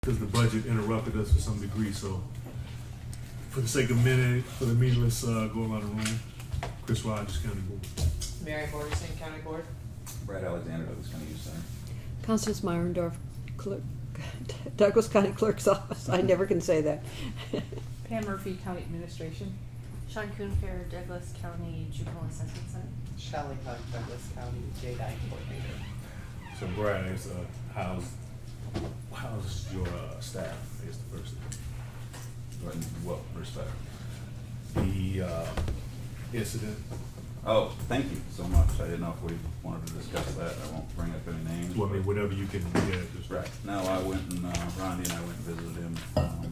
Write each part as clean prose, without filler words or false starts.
because the budget interrupted us to some degree. So, for the sake of for the meeting, let's go around the room. Chris Rogers, County Board. Mary Borderson, County Board. Brad Alexander, Douglas County Youth Center. Constance Meyerndorf, Clerk, Douglas County Clerk's Office. I never can say that. Pam Murphy, County Administration. Sean Coonfair, Douglas County Juvenile Assessment Center. Shelley Hunt, Douglas County J9 Coordinator. So, Brad, is, how's your staff? Is the first thing. In what respect? The incident. Oh, thank you so much. I didn't know if we wanted to discuss that. I won't bring up any names. Well, I mean, whatever you can get. Just Right. No, I went and Ronnie and I went and visited him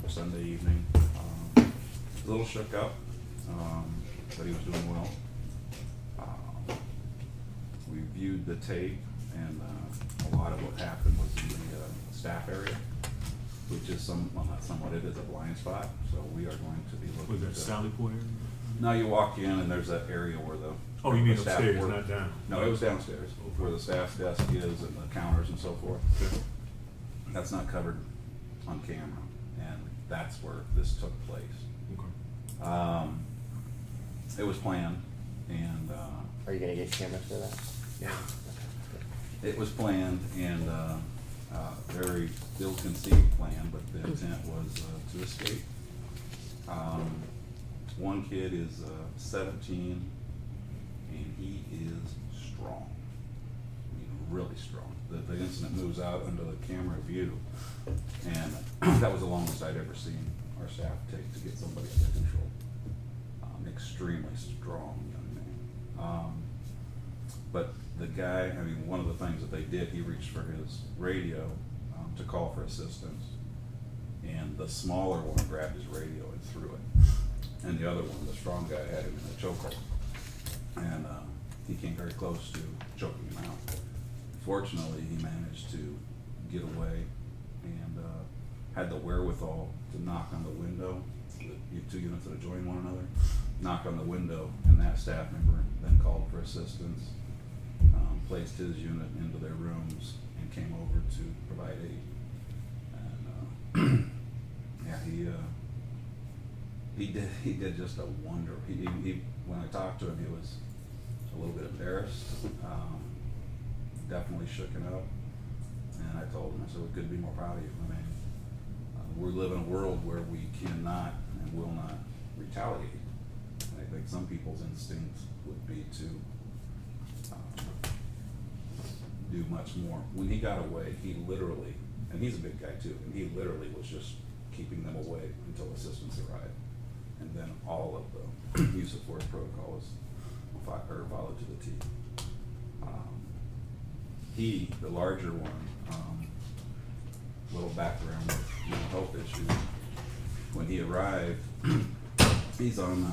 Sunday evening. A little shook up, but he was doing well. We viewed the tape, and a lot of what happened was in the staff area, which is it is a blind spot. So we are going to be looking. Was that Sally Port area? No, you walk in and there's that area where the Oh, you mean staff upstairs, work. not down? No, it was downstairs, where the staff's desk is and the counters and so forth. Okay. That's not covered on camera, and that's where this took place. Okay. It was planned, and Are you gonna get cameras for that? yeah, it was planned and very ill-conceived plan, but the intent was to escape. One kid is 17, and he is strong. I mean, really strong. The incident moves out under the camera view, and that was the longest I'd ever seen our staff take to get somebody under control. Extremely strong young man. But the guy, I mean, one of the things that they did, he reached for his radio to call for assistance, and the smaller one grabbed his radio and threw it. And the other one, the strong guy, had him in a chokehold, and he came very close to choking him out. Fortunately, he managed to get away and had the wherewithal to knock on the window, the two units that adjoin one another, knock on the window, and that staff member then called for assistance, placed his unit into their rooms, and came over to provide aid. And yeah, he did just a wonder. He when I talked to him, he was a little bit embarrassed, definitely shooken up. And I told him, I said, we couldn't be more proud of you. I mean, we live in a world where we cannot and will not retaliate. And I think some people's instinct would be to do much more. When he got away, he literally, and he's a big guy too, and he literally was just keeping them away until assistance arrived. And then all of the use of force protocol was followed to the T. He, the larger one, little background with mental health issues. When he arrived, he's on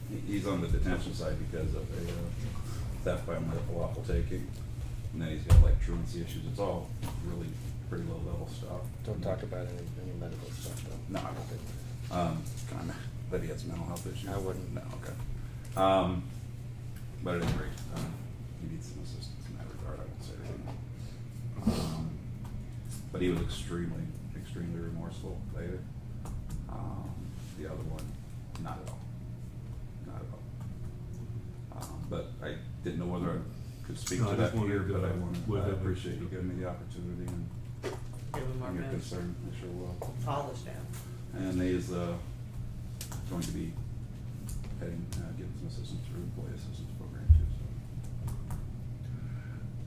the detention side because of a theft by unlawful taking, and then he's got like truancy issues. It's all really pretty low level stuff. Don't talk about any medical stuff though. No, I don't think. Kind of, but he has mental health issues. I wouldn't. No, okay. But at any rate, he needs some assistance in that regard. I won't say anything. But he was extremely remorseful later. The other one, not at all. Not at all. But I didn't know whether I could speak to that here, but I appreciate you giving me the opportunity and Give him our your best. concern. I sure will. Polished down. And he is going to be heading, getting some assistance through employee assistance program too.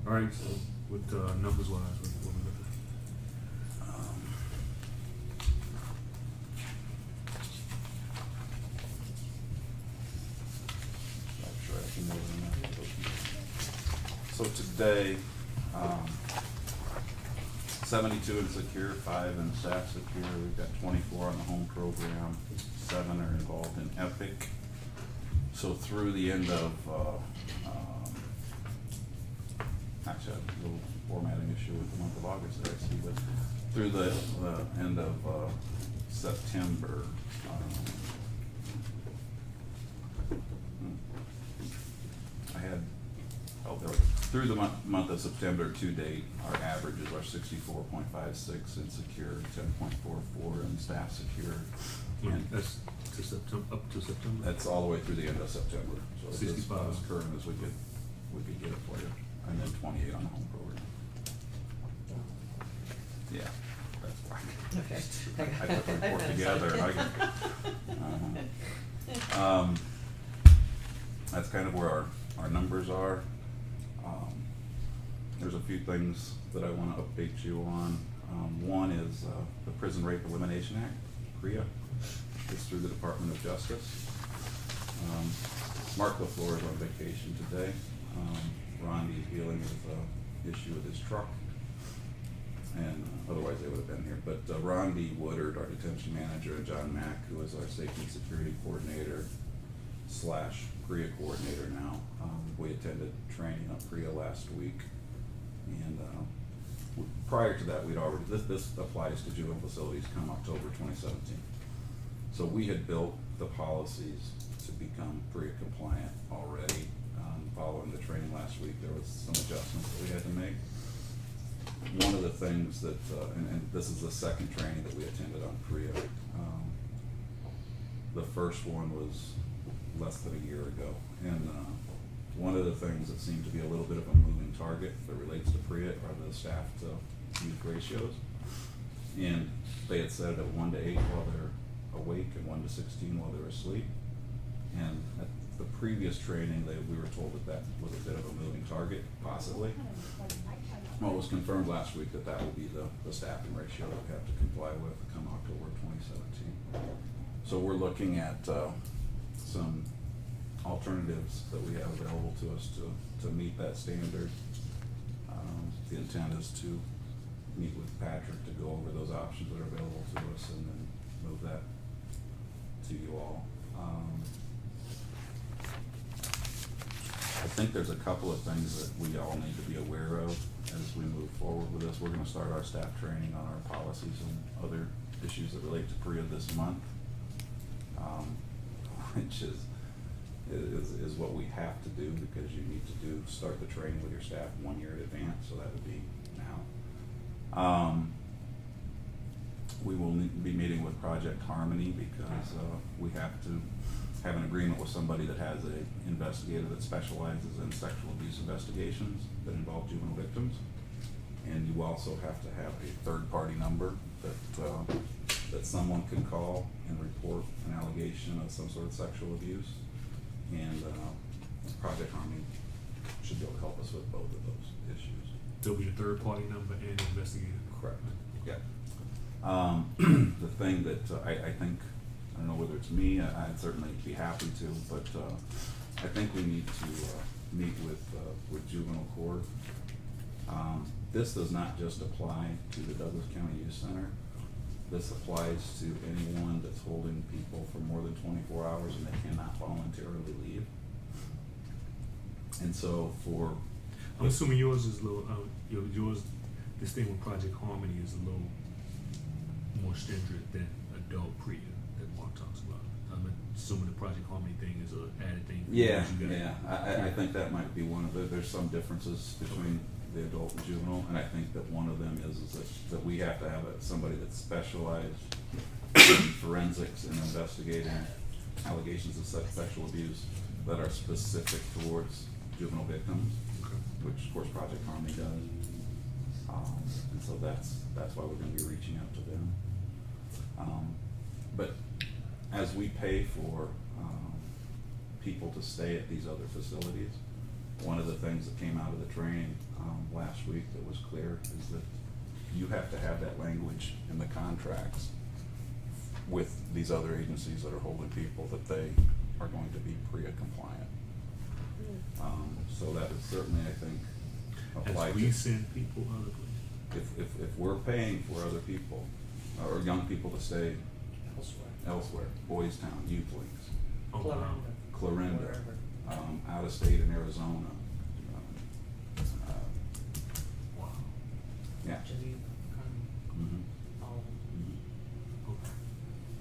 So. All right. So, with numbers wise, what we looking? I'm sure I can more than that. So today, 72 in secure, 5 in staff secure. We've got 24 on the home program, 7 are involved in Epic. So through the end of, actually I have a little formatting issue with the month of August there, I see, but through the end of September, I had, oh, there we go. through the month of September to date, our averages are 64.56 in secure, 10.44 in staff secure. And That's to September, up to September? that's all the way through the end of September. So it's 65. about as current as we could get it for you. And then 28 on the home program. Yeah, that's why. Okay. I put the report together and I can, that's kind of where our numbers are. There's a few things that I want to update you on. One is the Prison Rape Elimination Act, PREA. It's through the Department of Justice. Mark LaFleur is on vacation today. Rondi's dealing with an issue with his truck. And otherwise they would have been here. But Rondi Woodard, our detention manager, and John Mack, who is our safety and security coordinator / PREA coordinator now, we attended training on PREA last week. And prior to that, we'd already, this applies to juvenile facilities come October 2017. So we had built the policies to become PREA compliant already. Following the training last week, there was some adjustments that we had to make. One of the things that, and this is the second training that we attended on PREA. The first one was less than a year ago. And one of the things that seemed to be a little bit of a moving target that relates to PREA are the staff to youth ratios. And they had set it at 1 to 8 while they're awake and 1 to 16 while they're asleep. And at the previous training, we were told that was a bit of a moving target, possibly. Well, it was confirmed last week that will be the staffing ratio that we have to comply with come October 2017. So we're looking at some alternatives that we have available to us to meet that standard. The intent is to meet with Patrick to go over those options that are available to us and then move that to you all. I think there's a couple of things that we all need to be aware of as we move forward with this. We're going to start our staff training on our policies and other issues that relate to PREA this month, which is what we have to do because you need to start the training with your staff 1 year in advance, so that would be now. We will be meeting with Project Harmony because we have to have an agreement with somebody that has an investigator that specializes in sexual abuse investigations that involve juvenile victims. And you also have to have a third-party number that someone can call and report an allegation of some sort of sexual abuse. And Project Harmony should be able to help us with both of those issues. There'll be a third-party number and an investigator. Correct. Yeah. The thing that I think, I don't know whether it's me, I'd certainly be happy to, but I think we need to meet with juvenile court. This does not just apply to the Douglas County Youth Center. This applies to anyone that's holding people for more than 24 hours and they cannot voluntarily leave. And so I'm assuming yours is a little, yours, this thing with Project Harmony is a little more stringent than adult PREA that Mark talks about. I'm assuming the Project Harmony thing is an added thing. Yeah, I think that might be one of there's some differences between the adult and juvenile, and I think that one of them is that we have to have somebody that's specialized in forensics and investigating allegations of sexual abuse that are specific towards juvenile victims, which of course Project Harmony does. And so that's why we're going to be reaching out to them. But as we pay for people to stay at these other facilities, one of the things that came out of the training last week that was clear is that you have to have that language in the contracts with these other agencies that are holding people that they are going to be PREA compliant. So that is certainly, I think, applied as we send people other places. If we're paying for other people or young people to stay elsewhere, Boys Town, Youth Links, Clarinda, out of state in Arizona. Wow. Yeah. Mm-hmm. Okay.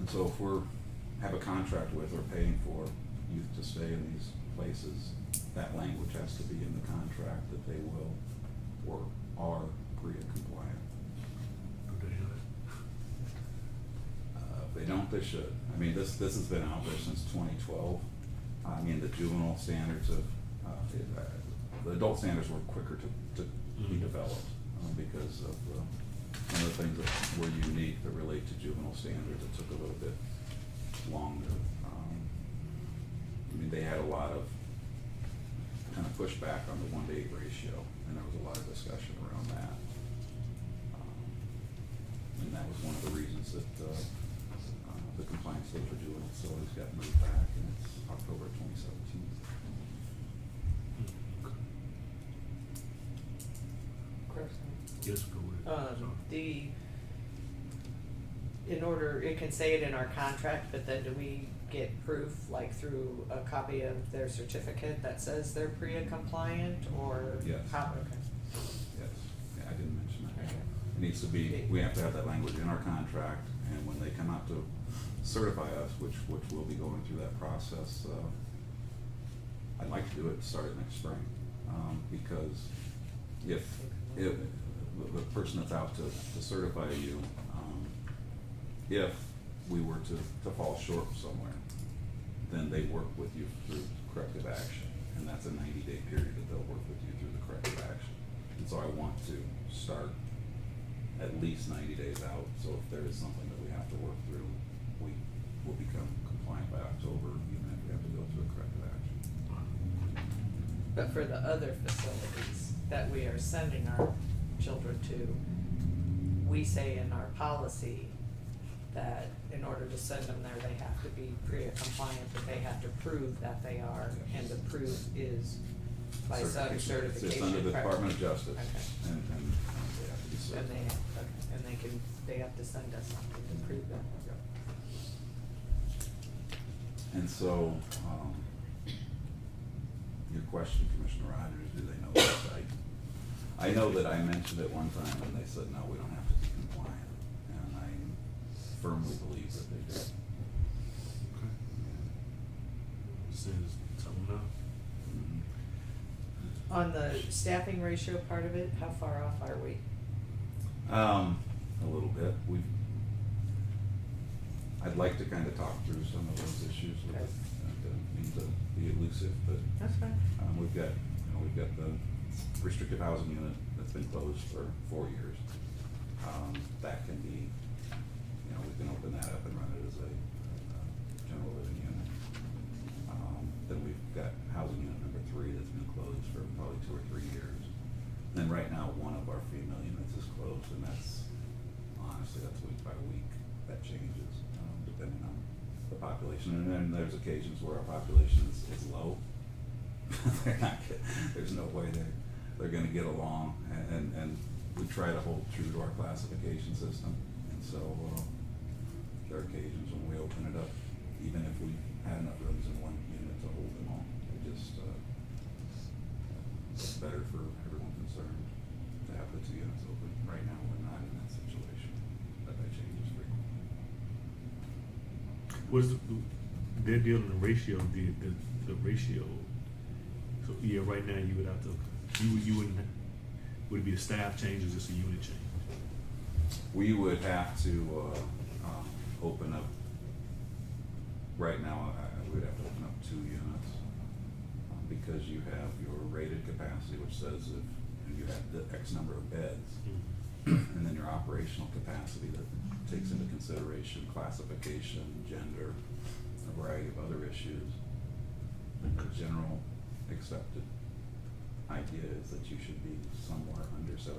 And so if have a contract with or paying for youth to stay in these places, that language has to be in the contract that they will or are PREA compliant. Do they have it? If they don't, they should. I mean, this has been out there since 2012. I mean, the juvenile standards of, the adult standards were quicker to be developed because of some of the things that were unique that relate to juvenile standards. It took a little bit longer. I mean, they had a lot of kind of pushback on the 1-to-8 ratio, and there was a lot of discussion around that. And that was one of the reasons that the compliance date for juvenile facilities got moved back, and it's October 2017. Chris? Yes, go ahead. Sorry. In order, it can say it in our contract, but then do we get proof, like through a copy of their certificate that says they're PREA compliant, or? Yes. How, okay. Yes, yeah, I didn't mention that. Okay. It needs to be, we have to have that language in our contract, and when they come out to certify us, which we'll be going through that process, I'd like to do it, start it next spring, because if the person that's out to certify you, if we were to fall short somewhere, then they work with you through corrective action, and that's a 90-day period that they'll work with you through the corrective action. And so I want to start at least 90 days out, so if there is something that we have to work through, we will become compliant by October, even if we have to go through a corrective action. But for the other facilities that we are sending our children to, we say in our policy that in order to send them there, they have to be PREA compliant, but they have to prove that they are, and the proof is by some certification. It's under the Department of Justice, Okay. and they have to be And certified. they have to send us something to prove that. And so, your question, Commissioner Rogers, do they know this? I know that I mentioned it one time and they said, no, we don't have to be compliant, and I firmly believe that they do. Okay. Says, tell them no. Mhm. On the staffing ratio part of it, how far off are we? A little bit. I'd like to kind of talk through some of those issues with Okay. it. I don't mean to be elusive, but That's fine. we've got the restricted housing unit that's been closed for 4 years. That can be, we can open that up and run it as a general living unit. Then we've got housing unit number 3 that's been closed for probably 2 or 3 years. Then right now, one of our female units is closed, and that's week by week. That changes depending on the population. And then there's occasions where our population is low. There's no way they're going to get along, and we try to hold true to our classification system. And so there are occasions when we open it up, even if we had enough rooms in one unit to hold them all. It's better for everyone concerned to have the 2 units open. Right now, we're not in that situation, but that changes frequently. Was they're dealing the ratio, the ratio. So yeah, right now you would have to, you wouldn't, would it be a staff change or just a unit change? We would have to open up, right now, we would have to open up 2 units because you have your rated capacity, which says if you have the X number of beds, and then your operational capacity that takes into consideration classification, gender, a variety of other issues. The general accepted idea is that you should be somewhere under 75%.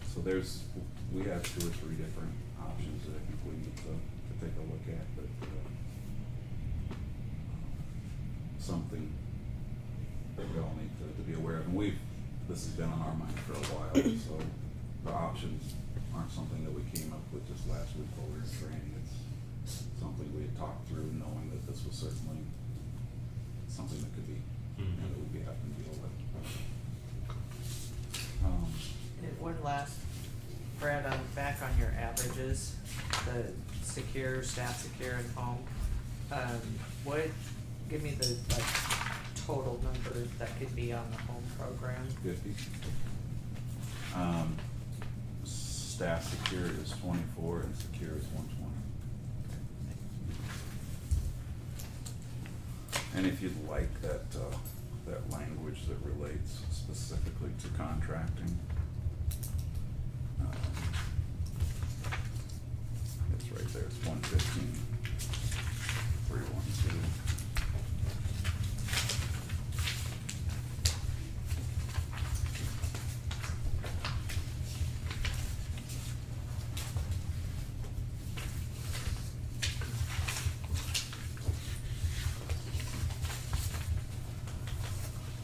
So we have 2 or 3 different options that I think we need to take a look at, but something that we all need to be aware of. And this has been on our mind for a while, so the options aren't something that we came up with just last week while we were in training. It's something we had talked through, knowing that this was certainly something that could be, that we'd be having to deal with. And one last, Brad, back on your averages, the secure, staff secure and home. What, give me the, like, total number that could be on the home program? 50. Staff secure is 24 and secure is 120. And if you'd like that, that language that relates specifically to contracting, it's right there, it's 115, 312.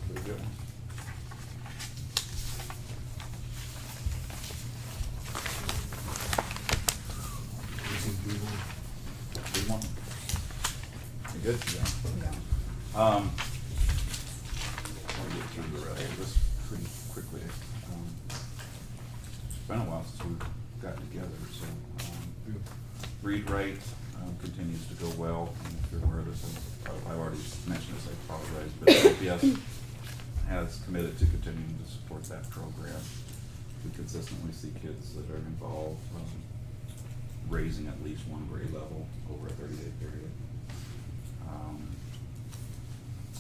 Pretty good one. Good one. You good? Yeah. I'll get through the rest of this pretty quickly. It's been a while since we've gotten together, so, read write, continues to go well. And if you're aware of this, I've already mentioned this, I apologize, but OPS has committed to continuing to support that program. We consistently see kids that are involved, raising at least one grade level over a 30-day period.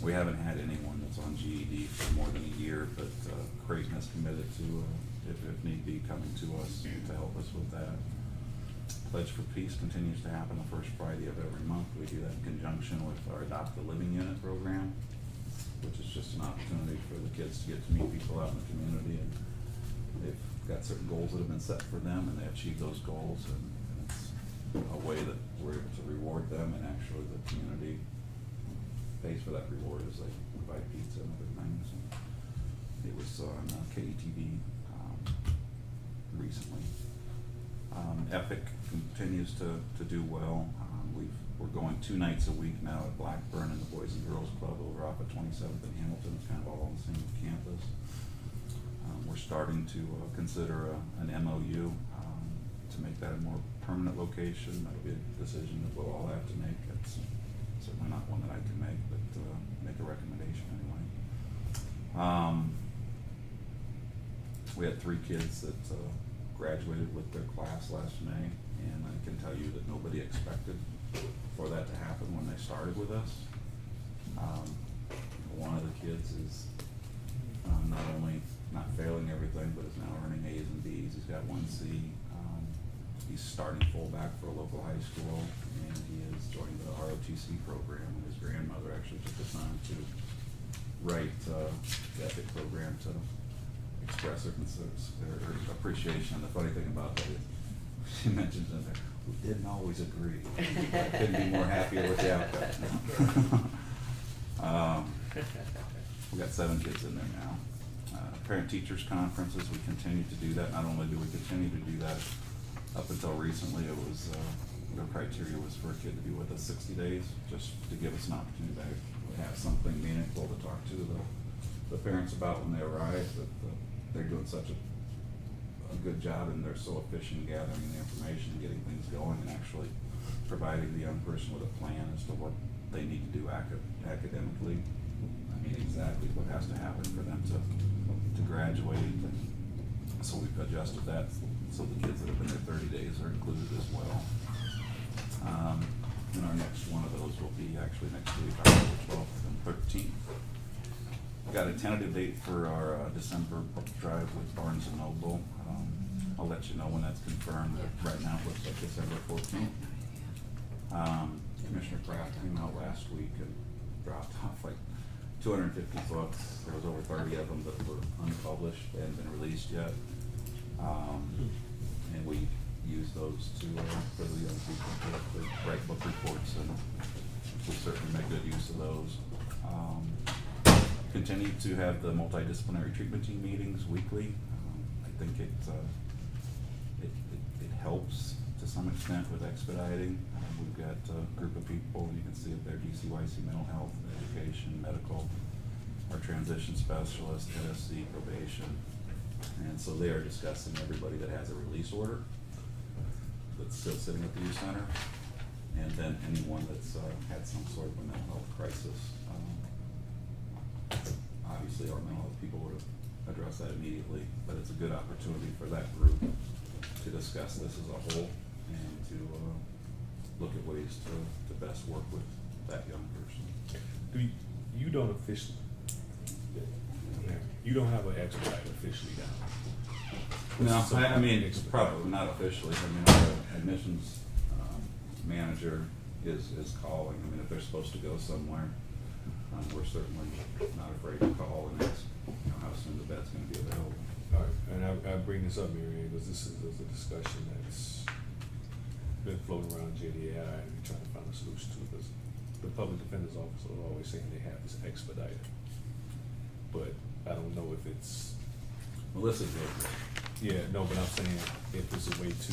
We haven't had anyone that's on GED for more than a year, but Creighton has committed to, if need be, coming to us to help us with that. Pledge for Peace continues to happen the first Friday of every month. We do that in conjunction with our Adopt a Living Unit program, which is just an opportunity for the kids to get to meet people out in the community, and they've got certain goals that have been set for them, and they achieve those goals, and it's a way that we're able to reward them, and actually the community pays for that reward as they provide pizza and other things. And it was on KETV recently. Epic continues to do well. We're going 2 nights a week now at Blackburn and the Boys and Girls Club over off at 27th and Hamilton. It's kind of all on the same campus. We're starting to consider an MOU to make that a more permanent location. That'll be a decision that we'll all have to make. It's certainly not one that I can make, but make a recommendation anyway. We had 3 kids that graduated with their class last May, and I can tell you that nobody expected for that to happen when they started with us. One of the kids is not only not failing everything, but is now earning A's and B's. He's got 1 C. He's starting fullback for a local high school, and he has joined the ROTC program, and his grandmother actually took the time to write the EPIC program to express her appreciation. And the funny thing about that is, she mentions in there, we didn't always agree. I couldn't be more happier with the outcome. We got 7 kids in there now. Parent-teachers conferences, we continue to do that. Not only do we continue to do that, up until recently, it was the criteria was for a kid to be with us 60 days, just to give us an opportunity to have something meaningful to talk to the parents about when they arrive. That they're doing such a good job, and they're so efficient in gathering the information, getting things going, and actually providing the young person with a plan as to what they need to do academically. I mean, exactly what has to happen for them to graduate. And so we've adjusted that so the kids that have been there 30 days are included as well. And our next one of those will be actually next week, October 12th and 13th. We've got a tentative date for our December book drive with Barnes & Noble. I'll let you know when that's confirmed. Right now it looks like December 14th. Commissioner Kraft came out last week and dropped off like 250 books. There was over 30 of them that were unpublished. They hadn't been released yet. And we use those to for the young people to write book reports, and we certainly make good use of those. Continue to have the multidisciplinary treatment team meetings weekly. I think it helps to some extent with expediting. We've got a group of people, you can see it there, DCYC, mental health, education, medical, our transition specialist, NSC, probation. And so they are discussing everybody that has a release order that's still sitting at the youth center. And then anyone that's had some sort of a mental health crisis. Obviously, our mental health people would have addressed that immediately, but it's a good opportunity for that group to discuss this as a whole and to look at ways to best work with that young person. You don't officially, you don't have an expedite officially down? No, Some I mean, it's expedite. probably not officially. I mean, our admissions manager is calling. I mean, if they're supposed to go somewhere, we're certainly not afraid to call and ask, you know, how soon the bed's gonna be available. All right, and I bring this up, Mary Ann, because this is a discussion that's been floating around JDI, and we're trying to find a solution to it, because the public defender's office is always saying they have this expedited. But I don't know if it's, Melissa's good. yeah, no, but I'm saying if there's a way to,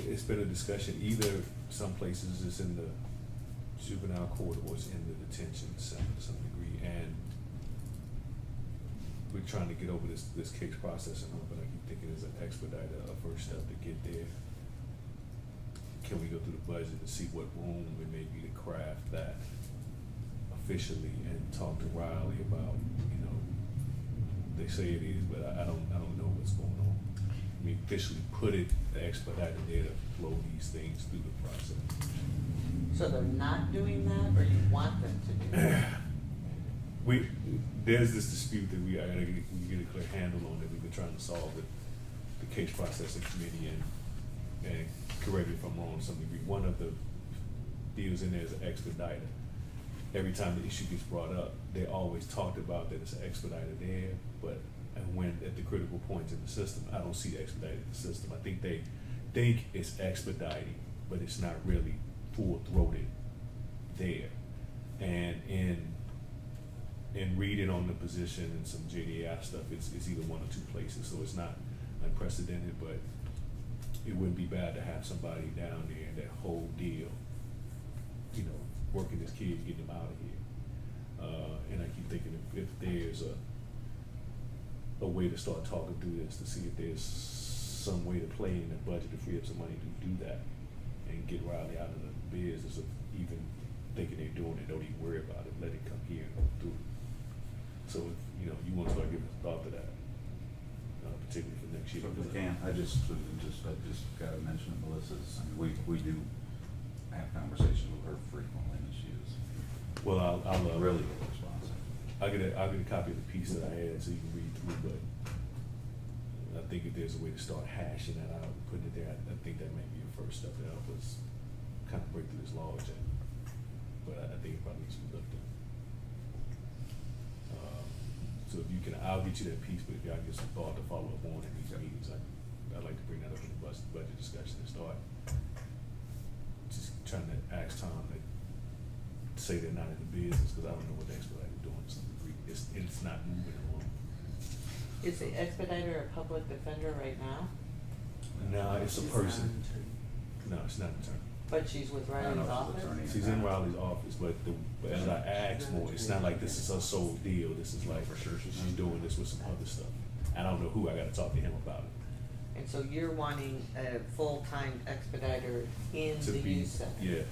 it's been a discussion, either some places it's in the juvenile court or it's in the detention center to some degree, and we're trying to get over this case processing, but I keep thinking it's an expediter, a first step to get there. Can we go through the budget and see what room it may be to craft that officially and talk to Riley about, you know, they say it is, but I don't know what's going on. I mean, officially put it, the expediter there to flow these things through the process. So they're not doing that, or you want them to do that? There's this dispute that we gotta get a clear handle on, that we've been trying to solve with the case processing committee, and correct me if I'm wrong to some degree. One of the deals in there is an expediter. Every time the issue gets brought up, they always talked about that it's an expediter there, but and when at the critical points in the system, I don't see the expediter in the system. I think they think it's expediting, but it's not really full-throated there. And in reading on the position and some JDI stuff, it's either one or two places, so it's not unprecedented, but it wouldn't be bad to have somebody down there in that whole deal, you know, working this kid, getting him out of here. And I keep thinking if there's a way to start talking through this, to see if there's some way to play in the budget to free up some money to do that and get Riley out of the business of even thinking they're doing it, don't even worry about it, let it come here and go through it. So if, you know, you want to start giving thought to that, particularly for next year. So if we can, I just gotta mention it, Melissa's, I mean, we do have conversations with her frequently, and she is Well, I'll really good response. I'll get a copy of the piece that I had so you can read through, but I think if there's a way to start hashing that out, putting it there, I think that may be a first step to help us kind of break through this lodge, but I think it probably needs to be looked at. So if you can, I'll get you that piece, but if y'all get some thought to follow up on in these meetings, I'd like to bring that up in the budget discussion and start just trying to ask Tom to say they're not in the business, because I don't know what the expediter is doing to some degree. It's not moving along. Is the expediter a public defender right now? No, it's a person. No, it's not an attorney. But she's with Riley's she's office? attorney. She's in Riley's office, but as I asked more, it's not like this is her sole deal. This is like, For sure, she's doing this with some other stuff. I don't know who, I gotta talk to him about it. And so you're wanting a full-time expediter in To the be, youth center? yeah.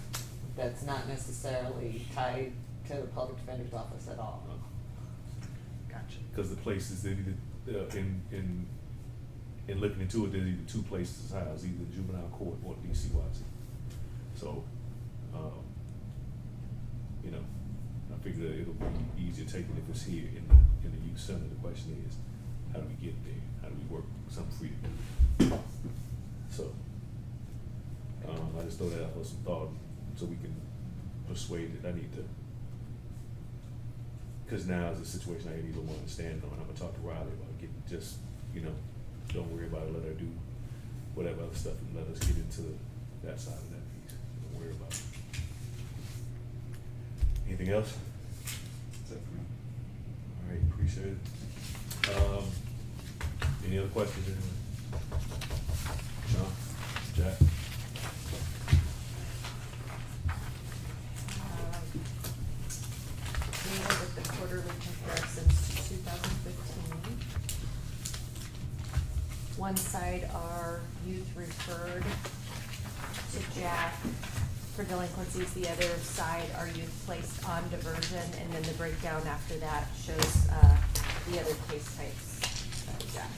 That's not necessarily tied to the public defender's office at all? Gotcha. Because the places, they either, in looking into it, there's either two places housed, either the juvenile court or DCYC. So, you know, I figure that it'll be easier taking if it's here in the youth center. The question is, how do we get there? How do we work some freedom? So, I just throw that out for some thought, so we can persuade it. I need to, because now is a situation I either want to stand on. I'm gonna talk to Riley about getting just, you know, don't worry about it, let her do whatever other stuff, and let us get into that side of that piece. Don't worry about it. Anything else? That's it for me. All right, appreciate it. Any other questions? No? Jack? We know that the quarterly comparisons to 2015. One side are youth referred to Jack for delinquencies. The other side are youth placed on diversion, and then the breakdown after that shows the other case types of Jack.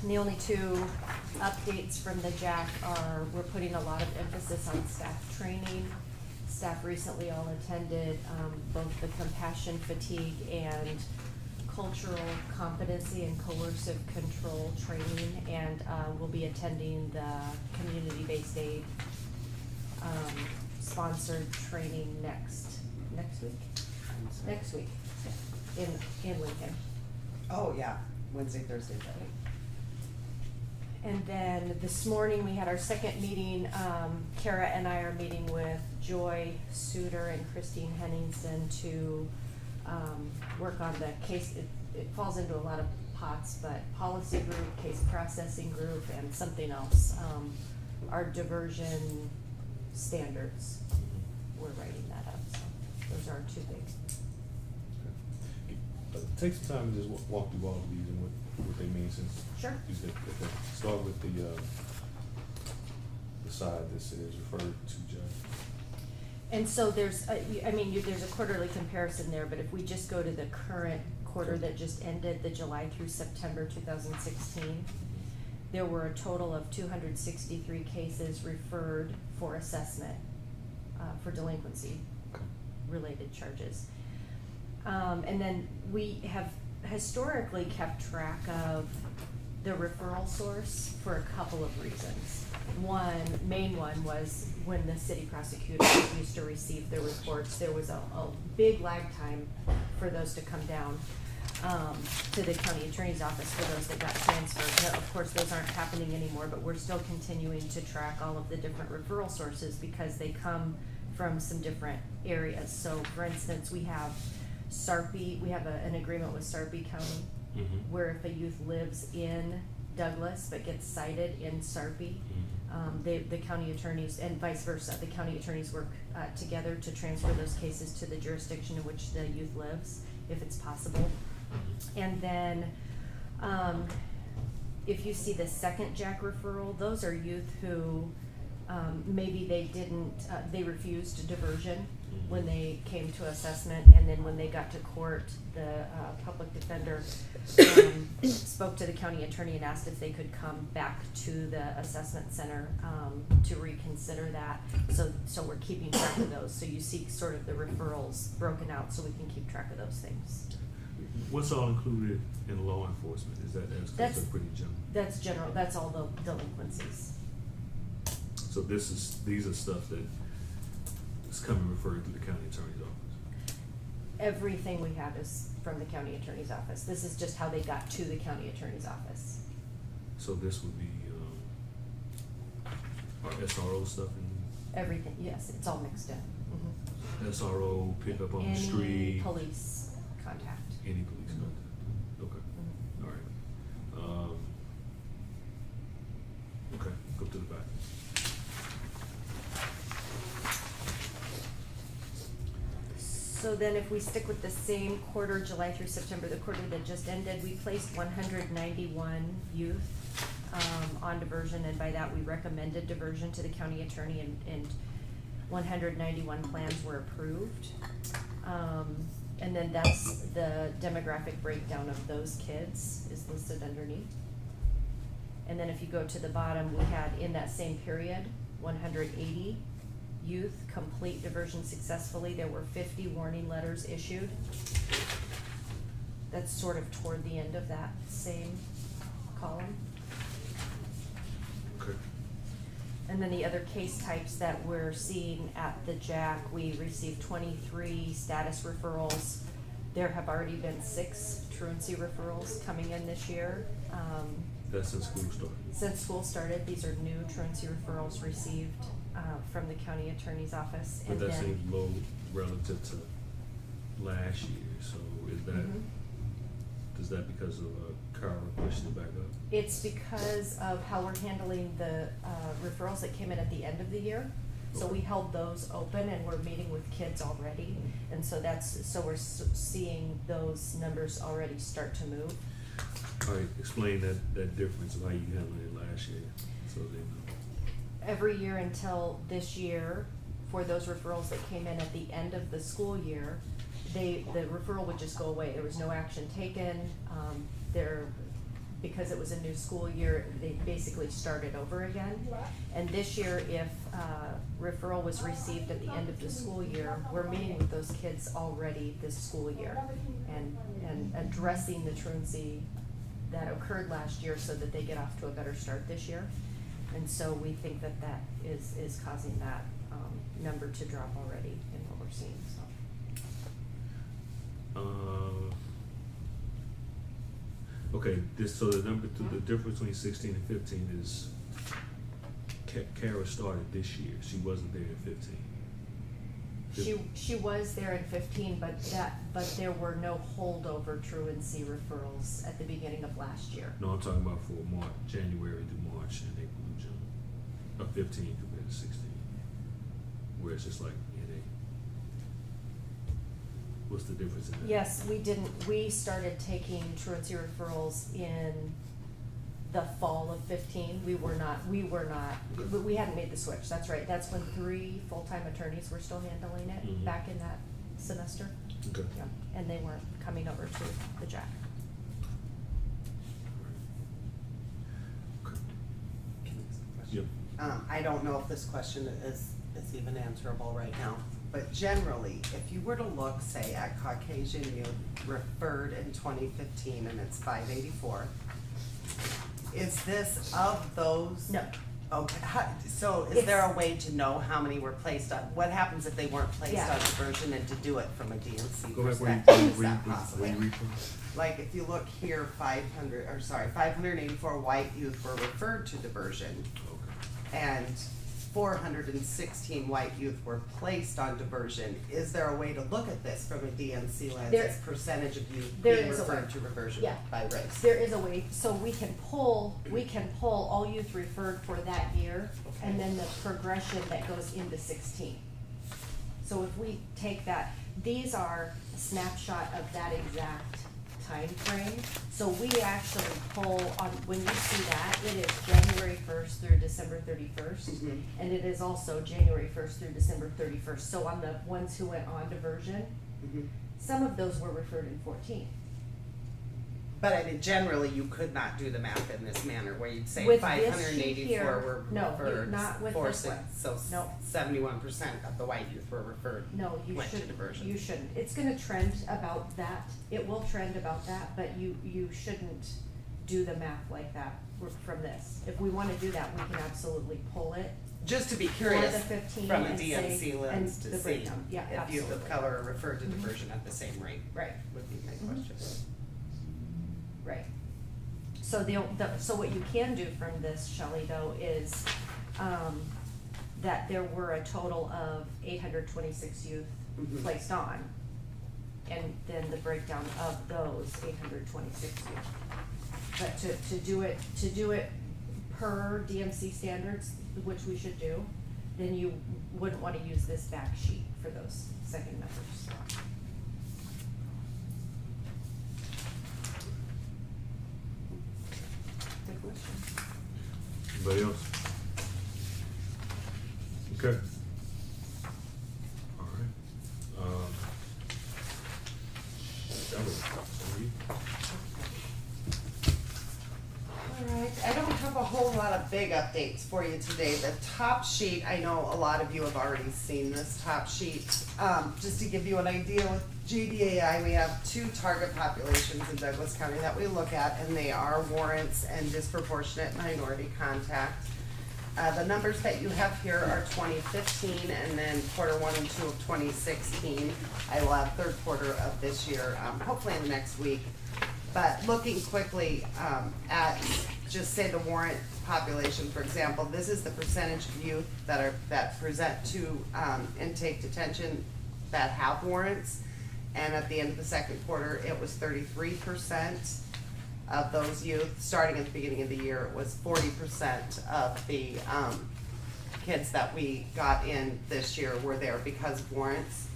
And the only two updates from the Jack are we're putting a lot of emphasis on staff training. Staff recently all attended both the compassion fatigue and cultural competency and coercive control training, and we'll be attending the community-based aid sponsored training next week in Lincoln. Oh, yeah, Wednesday, Thursday, Friday. And then this morning, we had our second meeting. Kara and I are meeting with Joy Suter and Christine Henningsen to work on the case. It falls into a lot of pots, but policy group, case processing group, and something else. Our diversion standards. We're writing that up, so those are our two big. Take some time and just walk through all of these and what they mean, since Sure. you said, okay, start with the side that says referred to judge. And so there's, there's a quarterly comparison there, but if we just go to the current quarter that just ended, the July through September 2016, there were a total of 263 cases referred for assessment for delinquency related charges. And then we have historically kept track of the referral source for a couple of reasons. Main one was when the city prosecutors used to receive the reports, there was a big lag time for those to come down to the county attorney's office for those that got transferred. Now, of course, those aren't happening anymore, but we're still continuing to track all of the different referral sources because they come from some different areas. So, for instance, we have Sarpy, we have an agreement with Sarpy County, where if a youth lives in Douglas but gets cited in Sarpy, the county attorneys, and vice versa, the county attorneys work together to transfer those cases to the jurisdiction in which the youth lives, if it's possible. And then if you see the second Jack referral, those are youth who maybe they refused diversion when they came to assessment, and then when they got to court, the public defender spoke to the county attorney and asked if they could come back to the assessment center to reconsider that. So we're keeping track of those. So you see sort of the referrals broken out so we can keep track of those things. What's all included in law enforcement? Is that's pretty general? That's general. That's all the delinquencies. So these are stuff that is coming referred to the county attorney's office. Everything we have is from the county attorney's office. This is just how they got to the county attorney's office. So this would be our SRO stuff in everything. Yes, it's all mixed in. SRO, pickup on the street. Any police contact. Any police contact. Okay. All right. Okay. Go to the back. So then if we stick with the same quarter, July through September, the quarter that just ended, we placed 191 youth on diversion, and by that we recommended diversion to the county attorney, and 191 plans were approved. And then that's the demographic breakdown of those kids is listed underneath. And then if you go to the bottom, we had in that same period 180 youth complete diversion successfully. There were 50 warning letters issued. That's sort of toward the end of that same column. Okay. And then the other case types that we're seeing at the Jack, we received 23 status referrals. There have already been 6 truancy referrals coming in this year. That's since school started? Since school started, these are new truancy referrals received from the county attorney's office. But that seems low relative to last year, so is that, is that because of Carl pushing it back up? It's because of how we're handling the referrals that came in at the end of the year. So we held those open, and we're meeting with kids already, and so we're seeing those numbers already start to move. All right, explain that difference of how you handled it last year, so they know. Every year until this year, for those referrals that came in at the end of the school year, the referral would just go away. There was no action taken. Because it was a new school year, they basically started over again. And this year, if referral was received at the end of the school year, we're meeting with those kids already this school year and addressing the truancy that occurred last year so that they get off to a better start this year. And so we think that is causing that number to drop already in what we're seeing, so. Okay, so the difference between 16 and 15 is Kara started this year. She wasn't there in 15. She was there in 15, but there were no holdover truancy referrals at the beginning of last year. No, I'm talking about for January to March and April and June of 15 compared to 16, where it's just like NA. What's the difference in that? Yes, we started taking truancy referrals in the fall of 15. We hadn't made the switch, that's right. That's when 3 full-time attorneys were still handling it Mhm. back in that semester. Okay. Yeah, and they weren't coming over to the JAC. Okay. Can I ask a question? Yep. I don't know if this question is even answerable right now, but generally, if you were to look, say, at Caucasian youth referred in 2015 and it's 584, is this of those? No. Okay, so is It's- there a way to know how many were placed on, what happens if they weren't placed Yeah. on diversion, and to do it from a DNC Go back where perspective, is you that possible? read from? Like, if you look here, 584 white youth were referred to diversion, Okay. and 416 white youth were placed on diversion. Is there a way to look at this from a DNC lens There- as percentage of youth there being is a way. referred to reversion Yeah. by race? There is a way, so we can pull all youth referred for that year, and then the progression that goes into 16. So if we take that, these are a snapshot of that exact time frame. So we actually pull on, when you see that, it is January 1st through December 31st. Mhm. And it is also January 1st through December 31st. So on the ones who went on diversion, Mhm. some of those were referred in 14. But I mean, generally, you could not do the math in this manner, where you'd say With this 584 sheet here, were no, referred. not with this one. So No. 71% of the white youth were referred. No, you Went to shouldn't, diversion. you shouldn't. It's gonna trend about that. It will trend about that, but you shouldn't do the math like that from this. If we wanna do that, we can absolutely pull it. Just to be For curious, the 15 from a and say- DNC lens and to the see breakdown. Yeah, if youth of absolutely. color are referred to Mhm. diversion at the same rate, Right, would be my Mhm. question. right. So so what you can do from this, Shelley, though, is, that there were a total of 826 youth Mhm. placed on. And then the breakdown of those 826 youth. But to do it per DMC standards, which we should do, then you wouldn't wanna use this back sheet for those second numbers. Good question. Anybody else? Okay. All right. That was you. Alright, I don't have a whole lot of big updates for you today. The top sheet, I know a lot of you have already seen this top sheet. Just to give you an idea, with JDAI, we have 2 target populations in Douglas County that we look at, and they are warrants and disproportionate minority contact. The numbers that you have here are 2015 and then quarter 1 and 2 of 2016. I will have 3rd quarter of this year, hopefully in the next week. But looking quickly at, just say, the warrant population, for example, this is the percentage of youth that present to intake detention that have warrants. And at the end of the 2nd quarter, it was 33% of those youth. Starting at the beginning of the year, it was 40% of the kids that we got in this year were there because of warrants.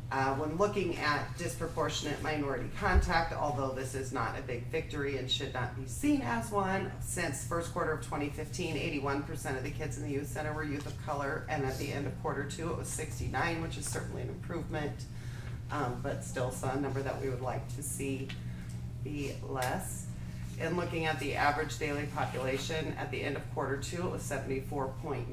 When looking at disproportionate minority contact, although this is not a big victory and should not be seen as one, since first quarter of 2015, 81% of the kids in the youth center were youth of color, and at the end of quarter two, it was 69, which is certainly an improvement, but still a number that we would like to see be less. And looking at the average daily population, at the end of quarter two, it was 74.9,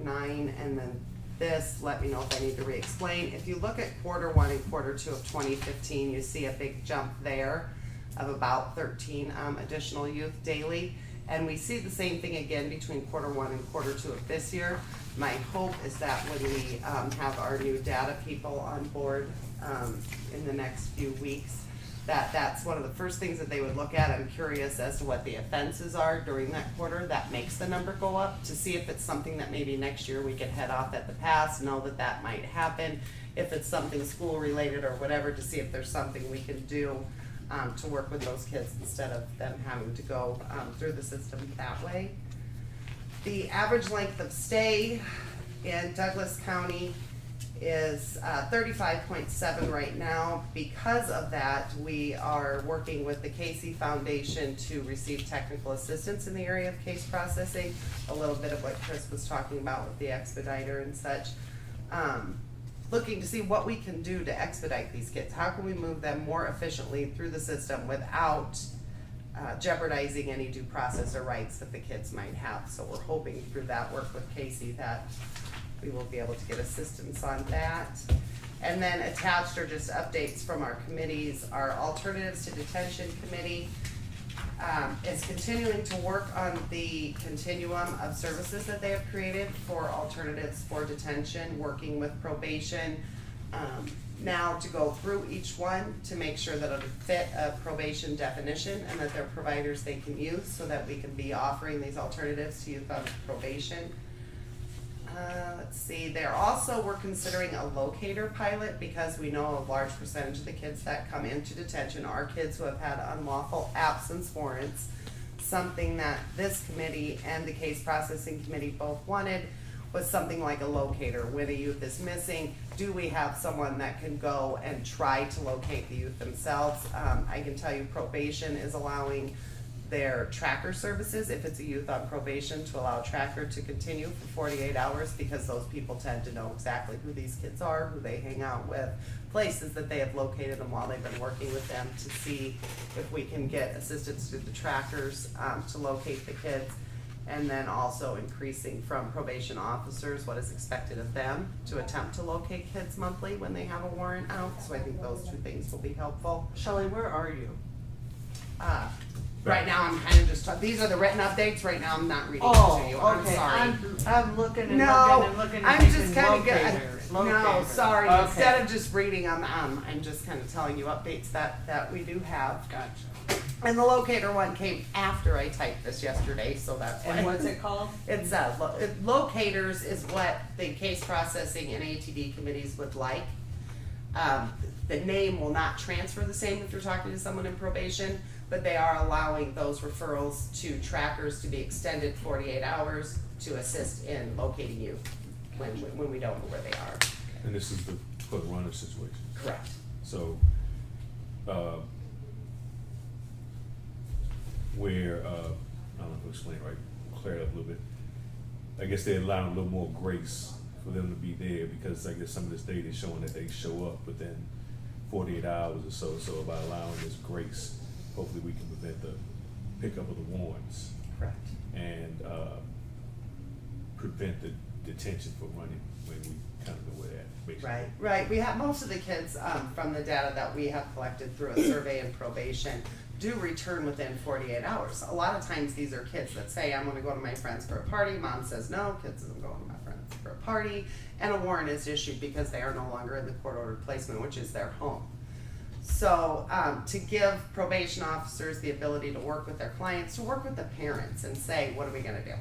and then this, let me know if I need to re-explain. If you look at quarter one and quarter two of 2015, you see a big jump there of about 13 additional youth daily. And we see the same thing again between quarter one and quarter two of this year. My hope is that when we have our new data people on board in the next few weeks, that's one of the first things that they would look at. I'm curious as to what the offenses are during that quarter that makes the number go up, to see if it's something that maybe next year we can head off at the pass, know that that might happen. If it's something school related or whatever, to see if there's something we can do to work with those kids instead of them having to go through the system that way. The average length of stay in Douglas County is 35.7 right now. Because of that, we are working with the Casey Foundation to receive technical assistance in the area of case processing, a little bit of what Chris was talking about with the expediter and such. Looking to see what we can do to expedite these kids. How can we move them more efficiently through the system without jeopardizing any due process or rights that the kids might have. So we're hoping through that work with Casey that we will be able to get assistance on that. And then attached are just updates from our committees. Our Alternatives to Detention Committee is continuing to work on the continuum of services that they have created for alternatives for detention, working with probation. Now to go through each one to make sure that it'll fit a probation definition and that they're providers they can use so that we can be offering these alternatives to youth on probation. Let's see, we're considering a locator pilot because we know a large percentage of the kids that come into detention are kids who have had unlawful absence warrants. Something that this committee and the case processing committee both wanted was something like a locator. When a youth is missing, do we have someone that can go and try to locate the youth themselves? I can tell you probation is allowing their tracker services, if it's a youth on probation, to allow tracker to continue for 48 hours because those people tend to know exactly who these kids are, who they hang out with, places that they have located them while they've been working with them, to see if we can get assistance through the trackers to locate the kids. And then also increasing from probation officers what is expected of them to attempt to locate kids monthly when they have a warrant out. So I think those two things will be helpful. Shelley, where are you? Right now I'm kind of just, these are the written updates. Right now I'm not reading it to you. I'm sorry. I'm looking and No, looking and looking and I'm thinking just kind of locators, No, locators. sorry. Okay. Instead of just reading them, I'm just kind of telling you updates that we do have. Gotcha. And the locator one came after I typed this yesterday, so that's why. And what's it called? It's locators is what the case processing and ATD committees would like. The name will not transfer the same if you're talking to someone in probation, but they are allowing those referrals to trackers to be extended 48 hours to assist in locating you when we don't know where they are. And this is for the runner situation. Correct. So, where, I don't know if I explain it right, clear it up a little bit. I guess they're allowing a little more grace for them to be there because I guess some of this data is showing that they show up within 48 hours or so. So by allowing this grace, hopefully we can prevent the pickup of the warrants. Correct. And prevent the detention from running when we kind of know where that makes Right, right. We have most of the kids from the data that we have collected through a survey and probation do return within 48 hours. A lot of times these are kids that say, I'm going to go to my friends for a party. Mom says no, kids says I'm going to my friends for a party. And a warrant is issued because they are no longer in the court-ordered placement, which is their home. So to give probation officers the ability to work with their clients, to work with the parents and say, what are we going to do?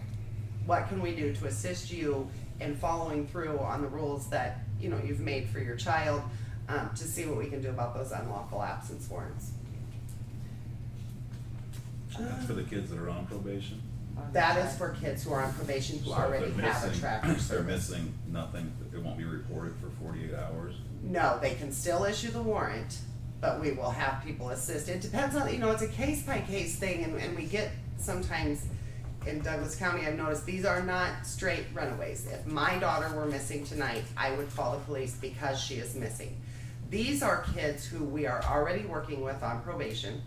What can we do to assist you in following through on the rules that you've made for your child, to see what we can do about those unlawful absence warrants. That's for the kids that are on probation? That is for kids who are on probation who So if already they're have a missing- tracker if they're service. missing nothing, it won't be reported for 48 hours. No, they can still issue the warrant, but we will have people assist. It depends on, it's a case by case thing, and we get sometimes in Douglas County, I've noticed these are not straight runaways. If my daughter were missing tonight, I would call the police because she is missing. These are kids who we are already working with on probation,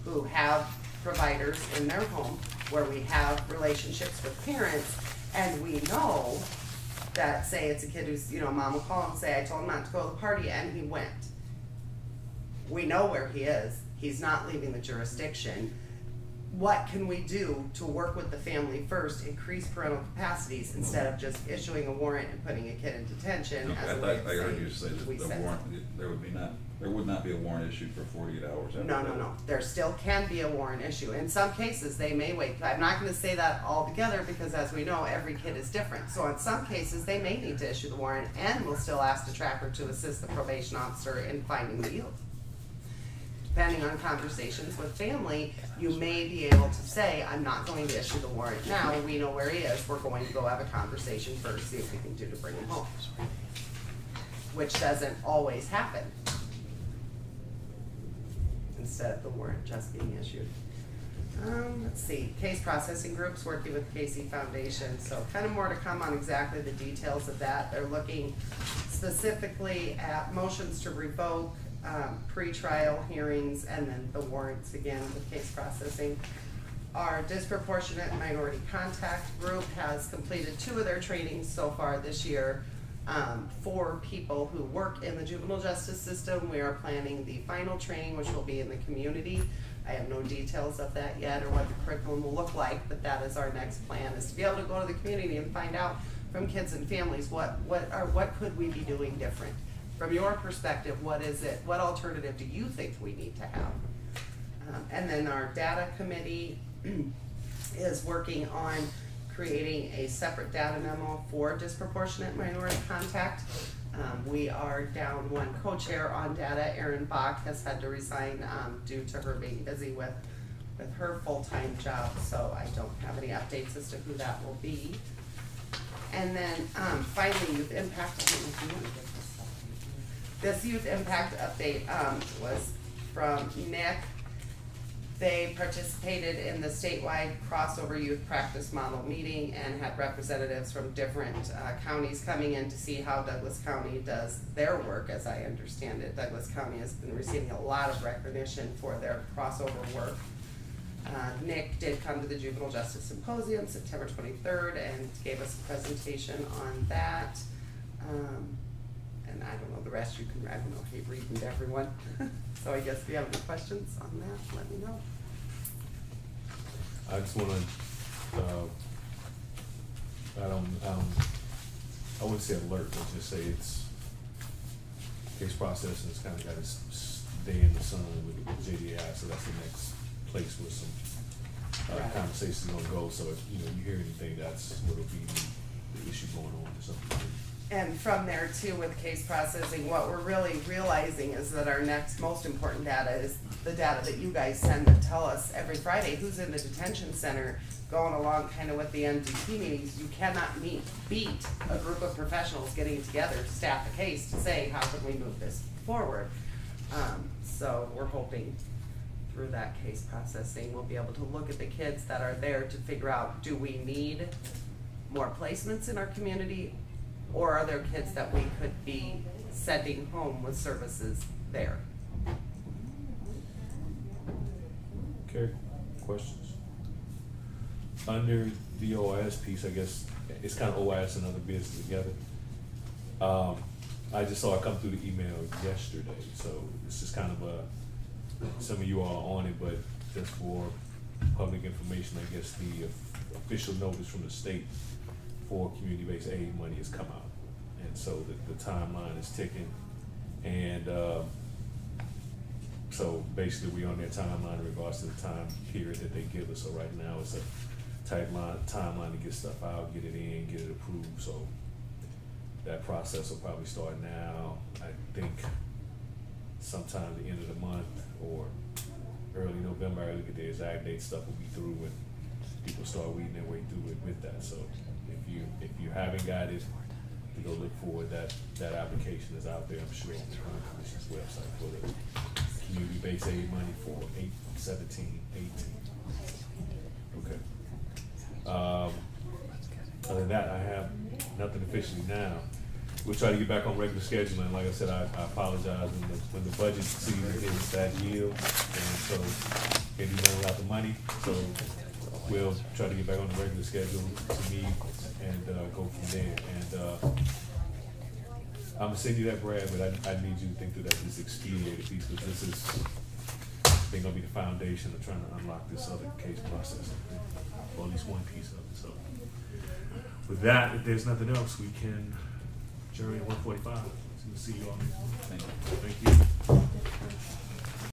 who have providers in their home, where we have relationships with parents, and we know that, say it's a kid who's, mom will call and say, I told him not to go to the party, and he went. We know where he is. He's not leaving the jurisdiction. What can we do to work with the family first, increase parental capacities, instead of just issuing a warrant and putting a kid in detention Okay, as a I way of heard you say saying, that we the said warrant, there would not be a warrant issued for 48 hours. after No. that. There still can be a warrant issue. In some cases, they may wait. I'm not gonna say that altogether because, as we know, every kid is different. So in some cases, they may need to issue the warrant, and we'll still ask the tracker to assist the probation officer in finding the youth. Depending on conversations with family, you may be able to say, I'm not going to issue the warrant now, we know where he is, we're going to go have a conversation first, see what we can do to bring him home. Which doesn't always happen. Instead of the warrant just being issued. Let's see, case processing groups working with Casey Foundation, so kind of more to come on exactly the details of that. They're looking specifically at motions to revoke, pre-trial hearings, and then the warrants again with case processing. Our disproportionate minority contact group has completed 2 of their trainings so far this year. For people who work in the juvenile justice system, we are planning the final training, which will be in the community. I have no details of that yet or what the curriculum will look like, but that is our next plan, is to be able to go to the community and find out from kids and families what could we be doing different. From your perspective, what is it? What alternative do you think we need to have? And then our data committee is working on creating a separate data memo for disproportionate minority contact. We are down 1 co-chair on data. Erin Bach has had to resign due to her being busy with her full-time job, so I don't have any updates as to who that will be. And then finally, youth impact. This youth impact update was from Nick. They participated in the statewide crossover youth practice model meeting and had representatives from different counties coming in to see how Douglas County does their work. As I understand it, Douglas County has been receiving a lot of recognition for their crossover work. Nick did come to the Juvenile Justice Symposium September 23rd and gave us a presentation on that. And I don't know the rest, I don't know if you've read to everyone. So I guess if you have any questions on that, let me know. I just wanna, I wouldn't say alert, but just say it's, case processing's kinda got its day in the sun with JDI, so that's the next place where some Right. conversations gonna go, so if, you hear anything, that's what'll be the issue going on or something. And from there too, with case processing, what we're really realizing is that our next most important data is the data that you guys send that tell us every Friday who's in the detention center, going along kind of with the MDT meetings. You cannot beat a group of professionals getting together to staff a case to say, how can we move this forward? So we're hoping through that case processing, we'll be able to look at the kids that are there to figure out, do we need more placements in our community? Or are there kids that we could be sending home with services there? Okay, questions? Under the OIS piece, I guess, it's kind of OIS and other business together. I just saw it come through the email yesterday, so it's just kind of some of you all are on it, but just for public information, I guess the official notice from the state for community-based aid money has come out. And so the timeline is ticking. And so basically we on their timeline in regards to the time period that they give us. So right now it's a tight timeline to get stuff out, get it in, get it approved. So that process will probably start now. I think sometime at the end of the month or early November, I look at the exact date, stuff will be through, and people start weeding their way through it with that. So if you haven't got it, to go look for it. That application is out there, I'm sure, on the Crime Commission's website for the community-based aid money for 17-18. Okay. Other than that, I have nothing officially now. We'll try to get back on regular scheduling. Like I said, I apologize when the budget season hits that yield, and so maybe run without the money. So we'll try to get back on the regular schedule to meet and go from there. And I'm gonna send you that, Brad, but I need you to think through that this expedited piece, because this is gonna be the foundation of trying to unlock this other case process, or at least one piece of it. So with that, if there's nothing else, we can adjourn at 1:45. So we'll see you all next month. Thank you. Thank you.